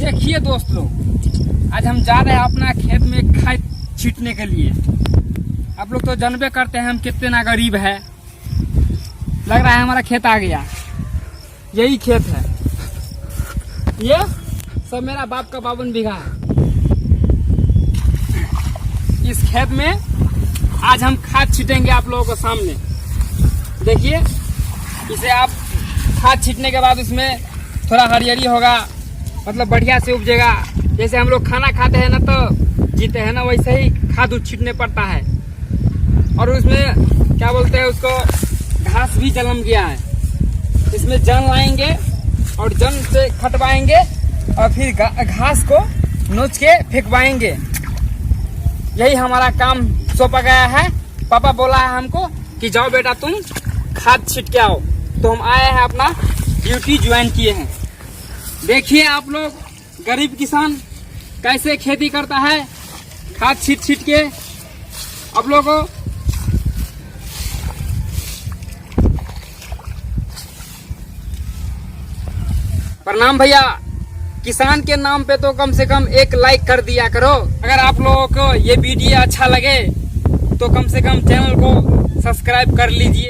देखिए दोस्त लोग, आज हम जा रहे हैं अपना खेत में खाद छींटने के लिए। आप लोग तो जानबे करते हैं हम कितने ना गरीब है। लग रहा है हमारा खेत आ गया, यही खेत है। ये सब मेरा बाप का 52 बीघा है। इस खेत में आज हम खाद छींटेंगे आप लोगों के सामने। देखिए, इसे आप खाद छींटने के बाद उसमें थोड़ा हरियाली होगा, मतलब बढ़िया से उपजेगा। जैसे हम लोग खाना खाते हैं ना तो जीते हैं ना, वैसे ही खाद छींटने पड़ता है। और उसमें क्या बोलते हैं उसको, घास भी जन्म गया है। इसमें जन लाएंगे और जन से खटवाएंगे और फिर घास को नोच के फेंकवाएंगे। यही हमारा काम सौंपा गया है। पापा बोला है हमको कि जाओ बेटा तुम खाद छींट के आओ, तो हम आए हैं, अपना ड्यूटी ज्वाइन किए हैं। देखिए आप लोग, गरीब किसान कैसे खेती करता है खाद छींट छींट के। आप लोगों को प्रणाम भैया। किसान के नाम पे तो कम से कम एक लाइक कर दिया करो। अगर आप लोगों को ये वीडियो अच्छा लगे तो कम से कम चैनल को सब्सक्राइब कर लीजिए।